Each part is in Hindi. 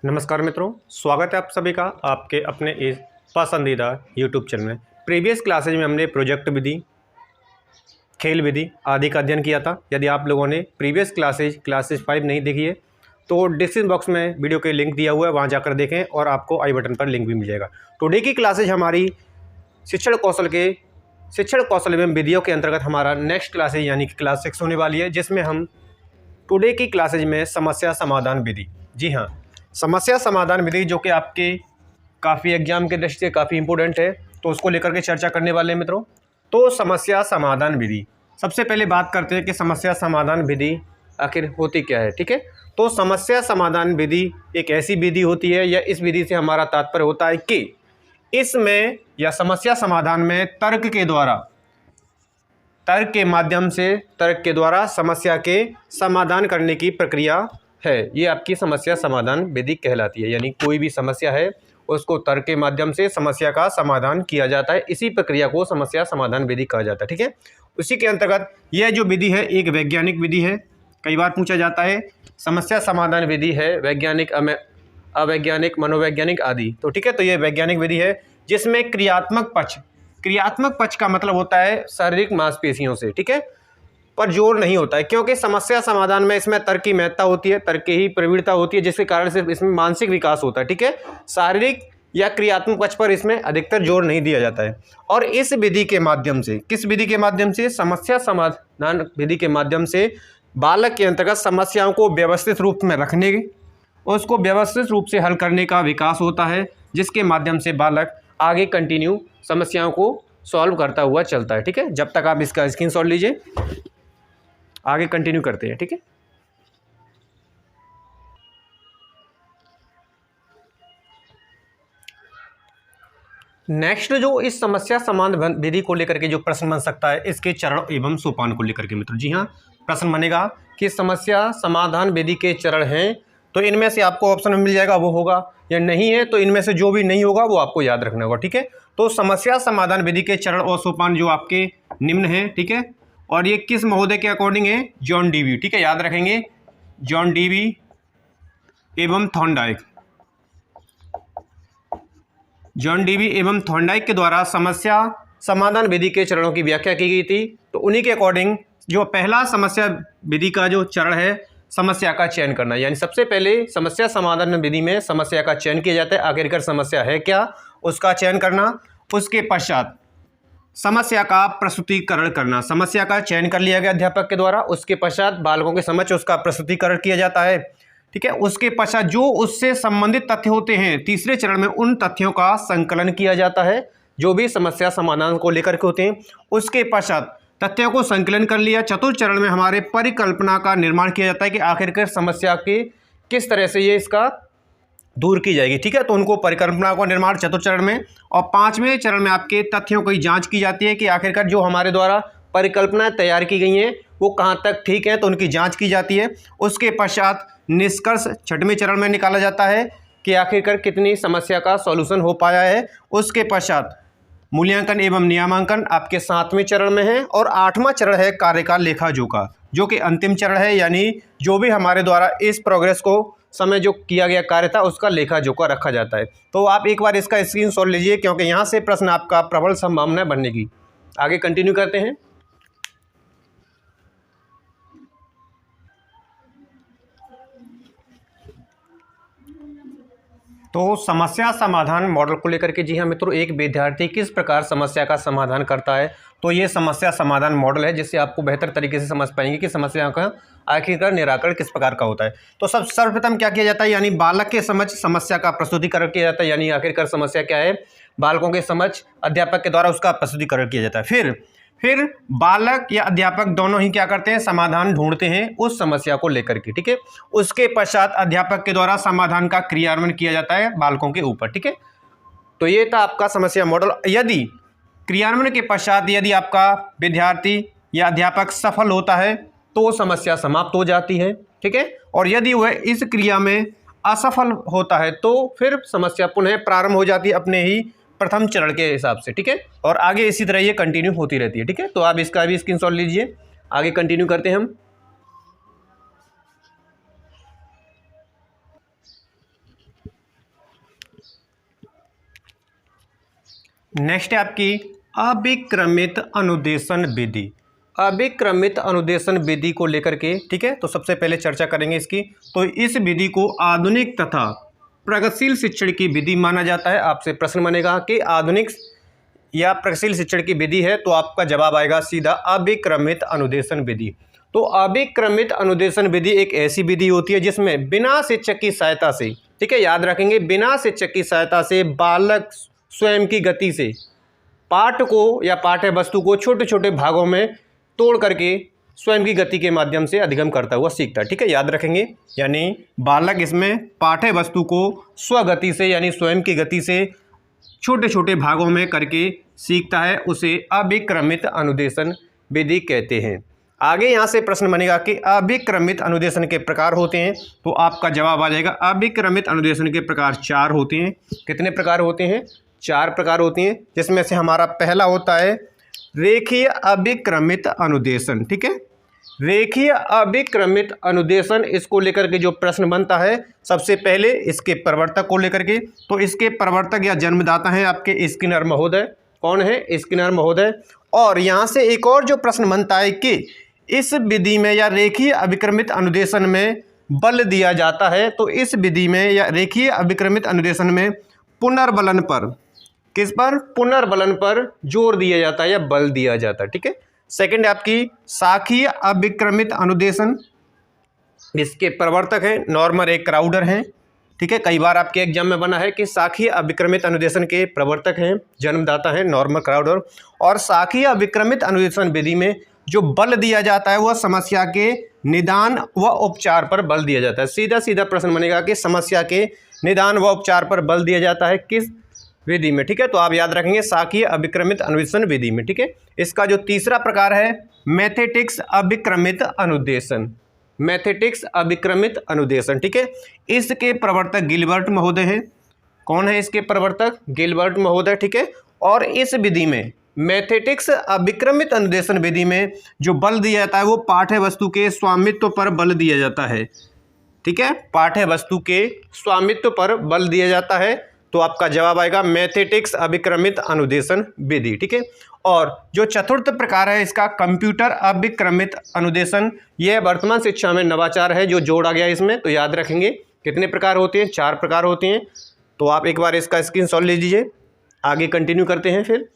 नमस्कार मित्रों, स्वागत है आप सभी का आपके अपने इस पसंदीदा यूट्यूब चैनल में। प्रीवियस क्लासेज में हमने प्रोजेक्ट विधि, खेल विधि आदि का अध्ययन किया था। यदि आप लोगों ने प्रीवियस क्लासेज 5 नहीं देखी है तो डिस्क्रिप्शन बॉक्स में वीडियो के लिंक दिया हुआ है, वहां जाकर देखें और आपको आई बटन पर लिंक भी मिल जाएगा। टुडे की क्लासेज हमारी शिक्षण कौशल एवं विधियों के अंतर्गत हमारा नेक्स्ट क्लासेज यानी कि क्लास 6 होने वाली है, जिसमें हम टुडे की क्लासेज में समस्या समाधान विधि, जी हाँ, समस्या समाधान विधि जो कि आपके काफ़ी एग्जाम के दृष्टि से काफ़ी इंपॉर्टेंट है, तो उसको लेकर के चर्चा करने वाले हैं मित्रों। तो समस्या समाधान विधि, सबसे पहले बात करते हैं कि समस्या समाधान विधि आखिर होती क्या है। ठीक है, तो समस्या समाधान विधि एक ऐसी विधि होती है या इस विधि से हमारा तात्पर्य होता है कि इसमें या समस्या समाधान में तर्क के द्वारा समस्या के समाधान करने की प्रक्रिया है। ये आपकी समस्या समाधान विधि कहलाती है। यानी कोई भी समस्या है उसको तर्क के माध्यम से समस्या का समाधान किया जाता है। इसी प्रक्रिया को समस्या समाधान विधि कहा जाता है। ठीक है, उसी के अंतर्गत यह जो विधि है एक वैज्ञानिक विधि है। कई बार पूछा जाता है समस्या समाधान विधि है वैज्ञानिक, अवैज्ञानिक, मनोवैज्ञानिक आदि। तो ठीक है, तो यह वैज्ञानिक विधि है जिसमें क्रियात्मक पक्ष का मतलब होता है शारीरिक मांसपेशियों से, ठीक है, पर जोर नहीं होता है, क्योंकि समस्या समाधान में इसमें तर्क की महत्ता होती है, तर्क की ही प्रवृत्ति होती है, जिसके कारण से इसमें मानसिक विकास होता है। ठीक है, शारीरिक या क्रियात्मक पक्ष पर इसमें अधिकतर जोर नहीं दिया जाता है। और इस विधि के माध्यम से, किस विधि के माध्यम से, समस्या समाधान विधि के माध्यम से बालक के अंतर्गत समस्याओं को व्यवस्थित रूप में रखने, उसको व्यवस्थित रूप से हल करने का विकास होता है, जिसके माध्यम से बालक आगे कंटिन्यू समस्याओं को सॉल्व करता हुआ चलता है। ठीक है, जब तक आप इसका स्क्रीनशॉट लीजिए, आगे कंटिन्यू करते हैं। ठीक है, नेक्स्ट जो इस समस्या समाधान विधि को लेकर के जो प्रश्न बन सकता है, इसके चरण एवं सोपान को लेकर के मित्र। जी हाँ, प्रश्न बनेगा कि समस्या समाधान विधि के चरण हैं, तो इनमें से आपको ऑप्शन में मिल जाएगा वो होगा, या नहीं है तो इनमें से जो भी नहीं होगा वो आपको याद रखना होगा। ठीक है, तो समस्या समाधान विधि के चरण और सोपान जो आपके निम्न है। ठीक है, और ये किस महोदय के अकॉर्डिंग है, जॉन डीवी। ठीक है, याद रखेंगे, जॉन डीवी एवं थॉर्नडाइक, जॉन डीवी एवं थॉर्नडाइक के द्वारा समस्या समाधान विधि के चरणों की व्याख्या की गई थी। तो उन्हीं के अकॉर्डिंग जो पहला समस्या विधि का जो चरण है, समस्या का चयन करना, यानी सबसे पहले समस्या समाधान विधि में समस्या का चयन किया जाता है, आखिरकार समस्या है क्या उसका चयन करना। उसके पश्चात समस्या का प्रस्तुतिकरण करना, समस्या का चयन कर लिया गया अध्यापक के द्वारा, उसके पश्चात बालकों के समक्ष उसका प्रस्तुतिकरण किया जाता है। ठीक है, उसके पश्चात जो उससे संबंधित तथ्य होते हैं, तीसरे चरण में उन तथ्यों का संकलन किया जाता है जो भी समस्या समाधान को लेकर के होते हैं। उसके पश्चात तथ्यों को संकलन कर लिया, चतुर्थ चरण में हमारे परिकल्पना का निर्माण किया जाता है कि आखिरकार समस्या के किस तरह से ये इसका दूर की जाएगी। ठीक है, तो उनको परिकल्पना का निर्माण चतुर्थ चरण में, और पांचवें चरण में आपके तथ्यों की जांच की जाती है कि आखिरकार जो हमारे द्वारा परिकल्पनाएं तैयार की गई हैं वो कहां तक ठीक है, तो उनकी जांच की जाती है। उसके पश्चात निष्कर्ष छठवें चरण में निकाला जाता है कि आखिरकार कितनी समस्या का सॉल्यूशन हो पाया है। उसके पश्चात मूल्यांकन एवं नियमांकन आपके 7वें चरण में है, और 8वां चरण है कार्य का लेखा जोखा, जो कि अंतिम चरण है, यानी जो भी हमारे द्वारा इस प्रोग्रेस को समय जो किया गया कार्य था उसका लेखा जोखा रखा जाता है। तो आप एक बार इसका स्क्रीनशॉट लीजिए, क्योंकि यहाँ से प्रश्न आपका प्रबल संभावना बनने की। आगे कंटिन्यू करते हैं। तो समस्या समाधान मॉडल को लेकर के, जी हाँ मित्रों, एक विद्यार्थी किस प्रकार समस्या का समाधान करता है, तो ये समस्या समाधान मॉडल है, जिससे आपको बेहतर तरीके से समझ पाएंगे कि समस्या का आखिरकार निराकरण किस प्रकार का होता है। तो सर्वप्रथम क्या किया जाता है, यानी बालक के समझ समस्या का प्रस्तुतिकरण किया जाता है, यानी आखिरकार समस्या क्या है, बालकों के समझ अध्यापक के द्वारा उसका प्रस्तुतिकरण किया जाता है। फिर बालक या अध्यापक दोनों ही क्या करते हैं, समाधान ढूंढते हैं उस समस्या को लेकर के। ठीक है, उसके पश्चात अध्यापक के द्वारा समाधान का क्रियान्वयन किया जाता है बालकों के ऊपर। ठीक है, तो ये था आपका समस्या मॉडल। यदि क्रियान्वयन के पश्चात यदि आपका विद्यार्थी या अध्यापक सफल होता है तो समस्या समाप्त हो जाती है। ठीक है, और यदि वह इस क्रिया में असफल होता है तो फिर समस्या पुनः प्रारंभ हो जाती है अपने ही प्रथम चरण के हिसाब से। ठीक है, और आगे इसी तरह ये कंटिन्यू होती रहती है। ठीक है, तो आप इसका भी स्क्रीनशॉट लीजिए, आगे कंटिन्यू करते हैं हम। नेक्स्ट है आपकी अभिक्रमित अनुदेशन विधि। अभिक्रमित अनुदेशन विधि को लेकर के, ठीक है, तो सबसे पहले चर्चा करेंगे इसकी। तो इस विधि को आधुनिक तथा प्रगतिशील शिक्षण की विधि माना जाता है। आपसे प्रश्न बनेगा कि आधुनिक या प्रगतिशील शिक्षण की विधि है, तो आपका जवाब आएगा सीधा अभिक्रमित अनुदेशन विधि। तो अभिक्रमित अनुदेशन विधि एक ऐसी विधि होती है जिसमें बिना शिक्षक की सहायता से, ठीक है, याद रखेंगे, बिना शिक्षक की सहायता से बालक स्वयं की गति से पाठ को या पाठ्य वस्तु को छोटे छोटे भागों में तोड़ करके स्वयं की गति के माध्यम से अधिगम करता हुआ सीखता है। ठीक है, याद रखेंगे, यानी बालक इसमें पाठ्य वस्तु को स्वगति से यानी स्वयं की गति से छोटे छोटे भागों में करके सीखता है, उसे अभिक्रमित अनुदेशन विधि कहते हैं। आगे यहाँ से प्रश्न बनेगा कि अभिक्रमित अनुदेशन के प्रकार होते हैं, तो आपका जवाब आ जाएगा अभिक्रमित अनुदेशन के प्रकार 4 होते हैं। कितने प्रकार होते हैं? 4 प्रकार होते हैं, जिसमें से हमारा पहला होता है रेखीय अभिक्रमित अनुदेशन। ठीक है, रेखीय अभिक्रमित अनुदेशन, इसको लेकर के जो प्रश्न बनता है, सबसे पहले इसके प्रवर्तक को लेकर के, तो इसके प्रवर्तक या जन्मदाता हैं आपके स्किनर महोदय। कौन है? स्किनर महोदय। और यहाँ से एक और जो प्रश्न बनता है कि इस विधि में या रेखीय अभिक्रमित अनुदेशन में बल दिया जाता है, तो इस विधि में या रेखीय अभिक्रमित अनुदेशन में पुनर्बलन पर, किस पर? पुनर्बलन पर जोर दिया जाता है या बल दिया जाता है। ठीक है, सेकंड है आपकी शाखीय अभिक्रमित अनुदेशन, इसके प्रवर्तक हैं नॉर्मन ए क्राउडर हैं। ठीक है, कई बार आपके एग्जाम में बना है कि शाखीय अभिक्रमित अनुदेशन के प्रवर्तक हैं, जन्मदाता हैं नॉर्मन क्राउडर। और शाखीय अभिक्रमित अनुदेशन विधि में जो बल दिया जाता है वह समस्या के निदान व उपचार पर बल दिया जाता है। सीधा सीधा प्रश्न बनेगा कि समस्या के निदान व उपचार पर बल दिया जाता है किस विधि में? ठीक है, तो आप याद रखेंगे शाखीय अभिक्रमित अनुदेशन विधि में। ठीक है, इसका जो तीसरा प्रकार है मैथेटिक्स अभिक्रमित अनुदेशन, मैथेटिक्स अभिक्रमित अनुदेशन। ठीक है, इसके प्रवर्तक गिलबर्ट महोदय हैं। कौन है इसके प्रवर्तक? गिलबर्ट महोदय। ठीक है, और इस विधि में मैथेटिक्स अभिक्रमित अनुदेशन विधि में जो बल दिया जाता है वो पाठ्य वस्तु के स्वामित्व पर बल दिया जाता है। ठीक है, पाठ्य वस्तु के स्वामित्व पर बल दिया जाता है, तो आपका जवाब आएगा मैथेटिक्स अभिक्रमित अनुदेशन विधि। ठीक है, और जो चतुर्थ प्रकार है इसका कंप्यूटर अभिक्रमित अनुदेशन, यह वर्तमान शिक्षा में नवाचार है जो जोड़ा गया इसमें। तो याद रखेंगे कितने प्रकार होते हैं? 4 प्रकार होते हैं। तो आप एक बार इसका स्क्रीनशॉट ले लीजिए, आगे कंटिन्यू करते हैं फिर।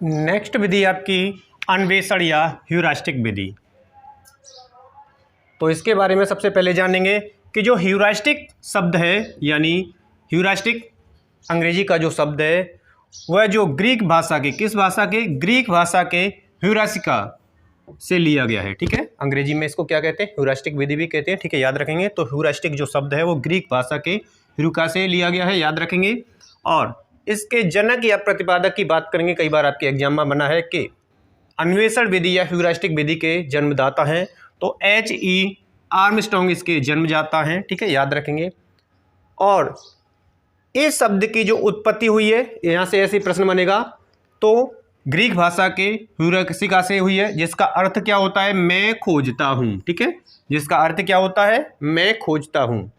नेक्स्ट विधि आपकी अन्वेषण या ह्यूरिस्टिक विधि। तो इसके बारे में सबसे पहले जानेंगे कि जो ह्यूरिस्टिक शब्द है, यानी ह्यूरिस्टिक अंग्रेजी का जो शब्द है वह जो ग्रीक भाषा के, किस भाषा के? ग्रीक भाषा के ह्यूरिस्टिका से लिया गया है। ठीक है, अंग्रेजी में इसको क्या कहते हैं? ह्यूरिस्टिक विधि भी कहते हैं। ठीक है, याद रखेंगे। तो ह्यूरिस्टिक जो शब्द है वो ग्रीक भाषा के ह्यूरिका से लिया गया है, याद रखेंगे। और इसके जनक या प्रतिपादक की बात करेंगे, कई बार आपके एग्जाम में बना है कि अन्वेषण विधि या ह्यूरिस्टिक विधि के जन्मदाता हैं, तो H.E. आर्मस्ट्रॉन्ग इसके जन्मदाता हैं। ठीक है, याद रखेंगे। और इस शब्द की जो उत्पत्ति हुई है, यहाँ से ऐसे प्रश्न बनेगा, तो ग्रीक भाषा के ह्यूरिस्टिका से हुई है, जिसका अर्थ क्या होता है? मैं खोजता हूँ। ठीक है, जिसका अर्थ क्या होता है? मैं खोजता हूँ।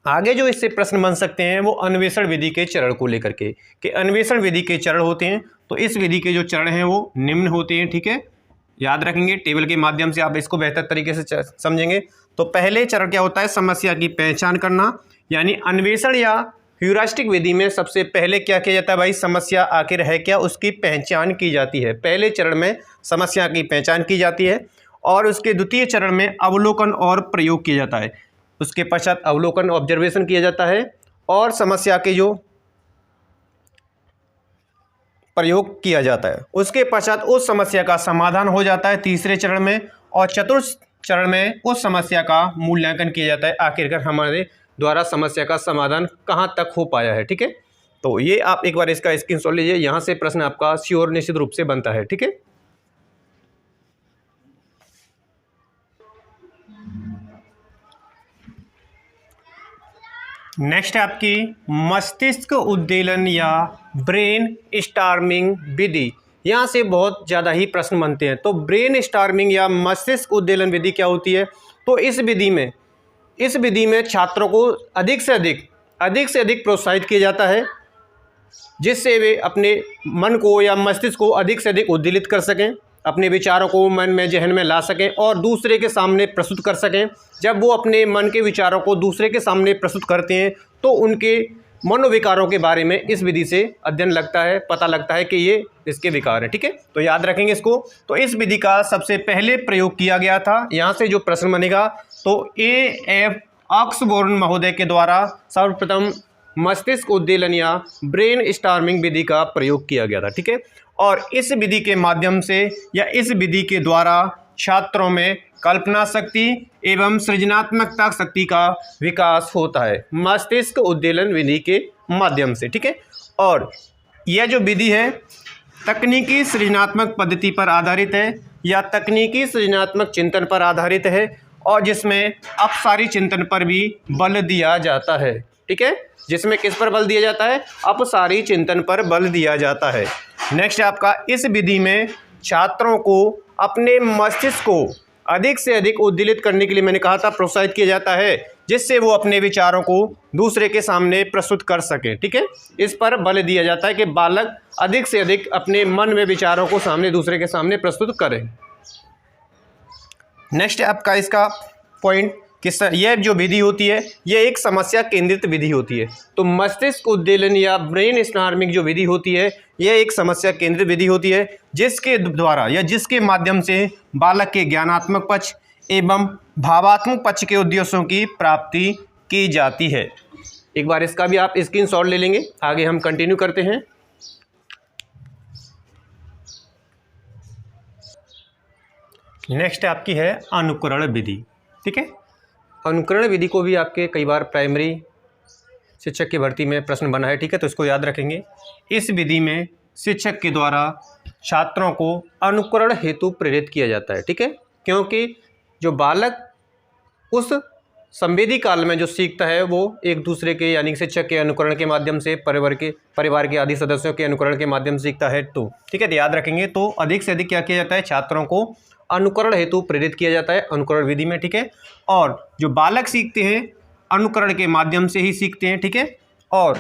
आगे जो इससे प्रश्न बन सकते हैं वो अन्वेषण विधि के चरण को लेकर के, कि अन्वेषण विधि के चरण होते हैं, तो इस विधि के जो चरण हैं वो निम्न होते हैं। ठीक है, याद रखेंगे, टेबल के माध्यम से आप इसको बेहतर तरीके से समझेंगे। तो पहले चरण क्या होता है? समस्या की पहचान करना, यानी अन्वेषण या ह्यूरिस्टिक विधि में सबसे पहले क्या किया जाता है भाई? समस्या आखिर है क्या, उसकी पहचान की जाती है। पहले चरण में समस्या की पहचान की जाती है, और उसके द्वितीय चरण में अवलोकन और प्रयोग किया जाता है। उसके पश्चात अवलोकन, ऑब्जर्वेशन किया जाता है, और समस्या के जो प्रयोग किया जाता है, उसके पश्चात उस समस्या का समाधान हो जाता है तीसरे चरण में, और चतुर्थ चरण में उस समस्या का मूल्यांकन किया जाता है, आखिरकार हमारे द्वारा समस्या का समाधान कहाँ तक हो पाया है। ठीक है, तो ये आप एक बार इसका स्क्रीनशॉट लीजिए, यहाँ से प्रश्न आपका श्योर निश्चित रूप से बनता है। ठीक है, नेक्स्ट है आपकी मस्तिष्क उद्दीलन या ब्रेन स्टॉर्मिंग विधि। यहाँ से बहुत ज़्यादा ही प्रश्न बनते हैं। तो ब्रेन स्टॉर्मिंग या मस्तिष्क उद्दीलन विधि क्या होती है? तो इस विधि में छात्रों को अधिक से अधिक प्रोत्साहित किया जाता है, जिससे वे अपने मन को या मस्तिष्क को अधिक से अधिक उद्दीलित कर सकें, अपने विचारों को मन में जहन में ला सकें और दूसरे के सामने प्रस्तुत कर सकें। जब वो अपने मन के विचारों को दूसरे के सामने प्रस्तुत करते हैं तो उनके मनोविकारों के बारे में इस विधि से पता लगता है कि ये इसके विकार हैं। ठीक है, तो याद रखेंगे इसको। तो इस विधि का सबसे पहले प्रयोग किया गया था। यहाँ से जो प्रश्न बनेगा तो A.F. ऑक्सबोर्न महोदय के द्वारा सर्वप्रथम मस्तिष्क उद्दीलन या ब्रेन स्टॉर्मिंग विधि का प्रयोग किया गया था। ठीक है, और इस विधि के माध्यम से या इस विधि के द्वारा छात्रों में कल्पना शक्ति एवं सृजनात्मकता शक्ति का विकास होता है मस्तिष्क उद्दीलन विधि के माध्यम से। ठीक है, और यह जो विधि है तकनीकी सृजनात्मक पद्धति पर आधारित है या तकनीकी सृजनात्मक चिंतन पर आधारित है और जिसमें अपसारी चिंतन पर भी बल दिया जाता है। ठीक है, जिसमें किस पर बल दिया जाता है? अपसारी चिंतन पर बल दिया जाता है। नेक्स्ट आपका, इस विधि में छात्रों को अपने मस्तिष्क को अधिक से अधिक उद्दीलित करने के लिए मैंने कहा था प्रोत्साहित किया जाता है, जिससे वो अपने विचारों को दूसरे के सामने प्रस्तुत कर सकें। ठीक है, इस पर बल दिया जाता है कि बालक अधिक से अधिक अपने मन में विचारों को दूसरे के सामने प्रस्तुत करें। नेक्स्ट आपका इसका पॉइंट कि यह जो विधि होती है यह एक समस्या केंद्रित विधि होती है। तो मस्तिष्क उद्दीलन या ब्रेन स्टॉर्मिंग जो विधि होती है यह एक समस्या केंद्रित विधि होती है, जिसके द्वारा या जिसके माध्यम से बालक के ज्ञानात्मक पक्ष एवं भावात्मक पक्ष के उद्देश्यों की प्राप्ति की जाती है। एक बार इसका भी आप स्क्रीनशॉट ले लेंगे। आगे हम कंटिन्यू करते हैं। नेक्स्ट आपकी है अनुकरण विधि। ठीक है, अनुकरण विधि को भी आपके कई बार प्राइमरी शिक्षक की भर्ती में प्रश्न बना है। ठीक है, तो इसको याद रखेंगे। इस विधि में शिक्षक के द्वारा छात्रों को अनुकरण हेतु प्रेरित किया जाता है। ठीक है, क्योंकि जो बालक उस संवेदी काल में जो सीखता है वो एक दूसरे के यानी शिक्षक के अनुकरण के माध्यम से, परिवार के आदि सदस्यों के अनुकरण के माध्यम से सीखता है। तो ठीक है, तो याद रखेंगे। तो अधिक से अधिक क्या किया जाता है? छात्रों को अनुकरण हेतु प्रेरित किया जाता है अनुकरण विधि में। ठीक है, और जो बालक सीखते हैं अनुकरण के माध्यम से ही सीखते हैं। ठीक है, और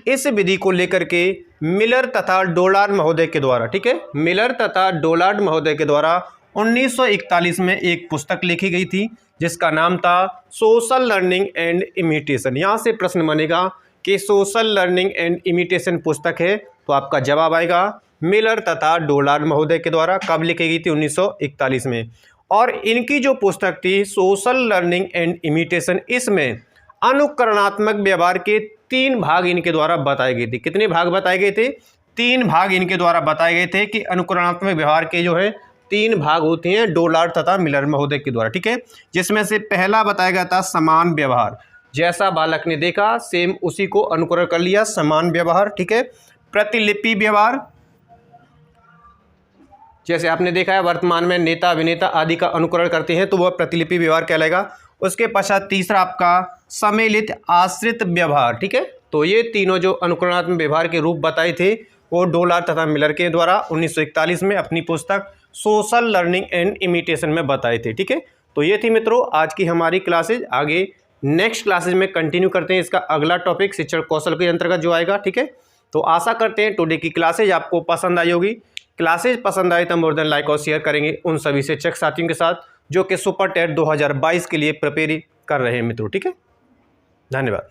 इस विधि को लेकर के मिलर तथा डोलार्ड महोदय के द्वारा, ठीक है, मिलर तथा डोलार्ड महोदय के द्वारा 1941 में एक पुस्तक लिखी गई थी जिसका नाम था सोशल लर्निंग एंड इमिटेशन। यहाँ से प्रश्न बनेगा कि सोशल लर्निंग एंड इमिटेशन पुस्तक है, तो आपका जवाब आएगा मिलर तथा डोलार्ड महोदय के द्वारा। कब लिखी गई थी? 1941 में। और इनकी जो पुस्तक थी सोशल लर्निंग एंड इमिटेशन, इसमें अनुकरणात्मक व्यवहार के 3 भाग इनके द्वारा बताए गए थे। कितने भाग बताए गए थे? 3 भाग इनके द्वारा बताए गए थे कि अनुकरणात्मक व्यवहार के जो है 3 भाग होते हैं डोलार्ड तथा मिलर महोदय के द्वारा। ठीक है, जिसमें से पहला बताया गया था समान व्यवहार। जैसा बालक ने देखा सेम उसी को अनुकरण कर लिया, समान व्यवहार। ठीक है, प्रतिलिपि व्यवहार, जैसे आपने देखा है वर्तमान में नेता अभिनेता आदि का अनुकरण करते हैं तो वह प्रतिलिपि व्यवहार कहलाएगा। उसके पश्चात तीसरा आपका सम्मिलित आश्रित व्यवहार। ठीक है, तो ये तीनों जो अनुकरणात्मक व्यवहार के रूप बताए थे वो डोलार्ड तथा मिलर के द्वारा 1941 में अपनी पुस्तक सोशल लर्निंग एंड इमिटेशन में बताए थे। ठीक है, तो ये थी मित्रों आज की हमारी क्लासेज। आगे नेक्स्ट क्लासेज में कंटिन्यू करते हैं इसका अगला टॉपिक शिक्षण कौशल के अंतर्गत जो आएगा। ठीक है, तो आशा करते हैं टुडे की क्लासेज आपको पसंद आई होगी। क्लासेज पसंद आए तो मोर देन लाइक और शेयर करेंगे उन सभी शिक्षक साथियों के साथ जो कि सुपर टेट 2022 के लिए प्रिपेयर कर रहे हैं मित्रों। ठीक है, धन्यवाद।